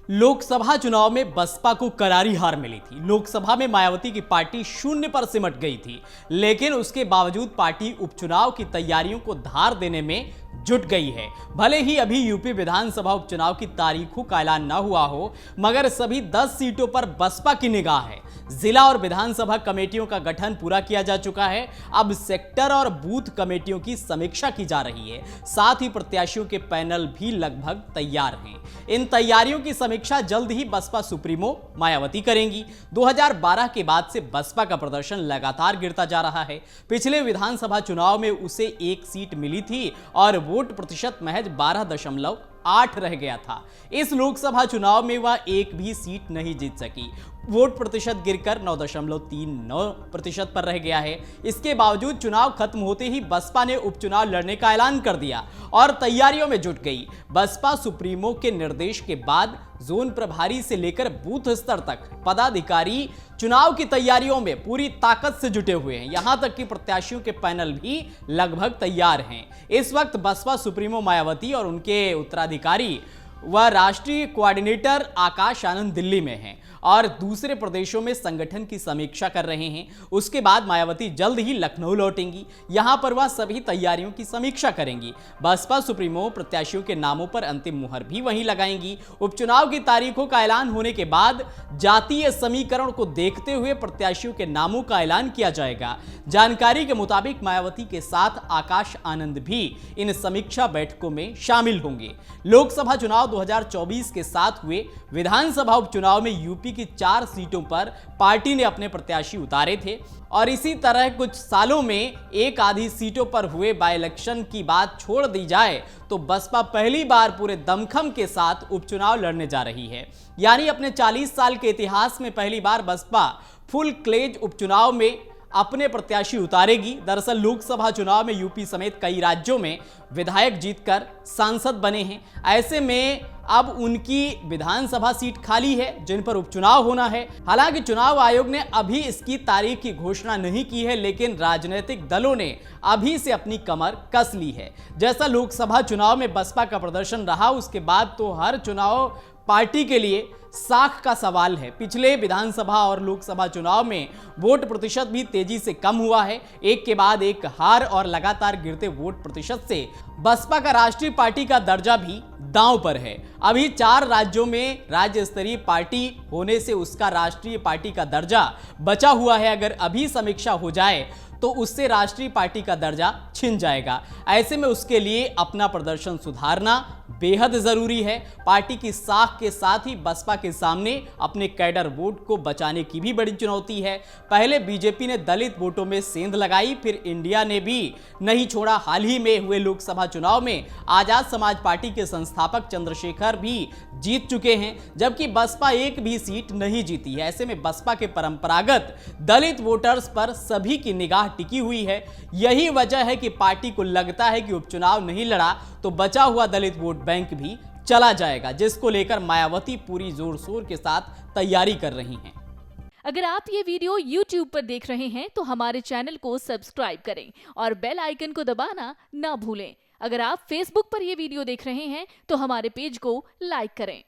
लोकसभा चुनाव में बसपा को करारी हार मिली थी। लोकसभा में मायावती की पार्टी शून्य पर सिमट गई थी, लेकिन उसके बावजूद पार्टी उपचुनाव की तैयारियों को धार देने में जुट गई है। भले ही अभी यूपी विधानसभा उपचुनाव की तारीखों का ऐलान न हुआ हो, मगर सभी 10 सीटों पर बसपा की निगाह है। जिला और विधानसभा कमेटियों का गठन पूरा किया जा चुका है। अब सेक्टर और बूथ कमेटियों की समीक्षा की जा रही है। साथ ही प्रत्याशियों के पैनल भी लगभग तैयार हैं। इन तैयारियों की समीक्षा जल्द ही बसपा सुप्रीमो मायावती करेंगी। 2012 के बाद से बसपा का प्रदर्शन लगातार गिरता जा रहा है। पिछले विधानसभा चुनाव में उसे 1 सीट मिली थी और वोट प्रतिशत महज 12.8 रह गया था। इस लोकसभा चुनाव में वह एक भी सीट नहीं जीत सकी। वोट प्रतिशत गिरकर 9.39% पर रह गया है। इसके बावजूद चुनाव खत्म होते ही बसपा ने उपचुनाव लड़ने का ऐलान कर दिया और तैयारियों में जुट गई। बसपा सुप्रीमो के निर्देश के बाद जोन प्रभारी से लेकर बूथ स्तर तक पदाधिकारी चुनाव की तैयारियों में पूरी ताकत से जुटे हुए हैं। यहां तक कि प्रत्याशियों के पैनल भी लगभग तैयार हैं। इस वक्त बसपा सुप्रीमो मायावती और उनके उत्तराधिकारी वह राष्ट्रीय कोऑर्डिनेटर आकाश आनंद दिल्ली में हैं और दूसरे प्रदेशों में संगठन की समीक्षा कर रहे हैं। उसके बाद मायावती जल्द ही लखनऊ लौटेंगी। यहां पर वह सभी तैयारियों की समीक्षा करेंगी। बसपा सुप्रीमो प्रत्याशियों के नामों पर अंतिम मुहर भी वहीं लगाएंगी। उपचुनाव की तारीखों का ऐलान होने के बाद जातीय समीकरण को देखते हुए प्रत्याशियों के नामों का ऐलान किया जाएगा। जानकारी के मुताबिक मायावती के साथ आकाश आनंद भी इन समीक्षा बैठकों में शामिल होंगे। लोकसभा चुनाव 2024 के साथ हुए विधानसभा उपचुनाव में यूपी की 4 सीटों पर पार्टी ने अपने प्रत्याशी उतारे थे और इसी तरह कुछ सालों में एक आधी सीटों पर हुए बाय इलेक्शन की बात छोड़ दी जाए तो बसपा पहली बार पूरे दमखम के साथ उपचुनाव लड़ने जा रही है। यानी अपने 40 साल के इतिहास में पहली बार बसपा फुल क्लेज उपचुनाव में अपने प्रत्याशी उतारेगी। दरअसल लोकसभा चुनाव में यूपी समेत कई राज्यों में विधायक जीतकर सांसद बने हैं। ऐसे में अब उनकी विधानसभा सीट खाली है जिन पर उपचुनाव होना है। हालांकि चुनाव आयोग ने अभी इसकी तारीख की घोषणा नहीं की है, लेकिन राजनीतिक दलों ने अभी से अपनी कमर कस ली है। जैसा लोकसभा चुनाव में बसपा का प्रदर्शन रहा, उसके बाद तो हर चुनाव पार्टी के लिए साख का सवाल है। पिछले विधानसभा और लोकसभा चुनाव में वोट प्रतिशत भी तेजी से कम हुआ है। एक के बाद एक हार और लगातार गिरते वोट प्रतिशत से बसपा का राष्ट्रीय पार्टी का दर्जा भी दांव पर है। अभी 4 राज्यों में राज्य स्तरीय पार्टी होने से उसका राष्ट्रीय पार्टी का दर्जा बचा हुआ है। अगर अभी समीक्षा हो जाए तो उससे राष्ट्रीय पार्टी का दर्जा छिन जाएगा। ऐसे में उसके लिए अपना प्रदर्शन सुधारना बेहद जरूरी है। पार्टी की साख के साथ ही बसपा के सामने अपने कैडर वोट को बचाने की भी बड़ी चुनौती है। पहले बीजेपी ने दलित वोटों में सेंध लगाई, फिर इंडिया ने भी नहीं छोड़ा। हाल ही में हुए लोकसभा चुनाव में आजाद समाज पार्टी के संस्थापक चंद्रशेखर भी जीत चुके हैं, जबकि बसपा एक भी सीट नहीं जीती है। ऐसे में बसपा के परंपरागत दलित वोटर्स पर सभी की निगाह टिकी हुई है। यही वजह है कि पार्टी को लगता है कि उपचुनाव नहीं लड़ा तो बचा हुआ दलित वोट बैंक भी चला जाएगा, जिसको लेकर मायावती पूरी जोर शोर के साथ तैयारी कर रही हैं। अगर आप ये वीडियो YouTube पर देख रहे हैं तो हमारे चैनल को सब्सक्राइब करें और बेल आइकन को दबाना ना भूलें। अगर आप Facebook पर ये वीडियो देख रहे हैं तो हमारे पेज को लाइक करें।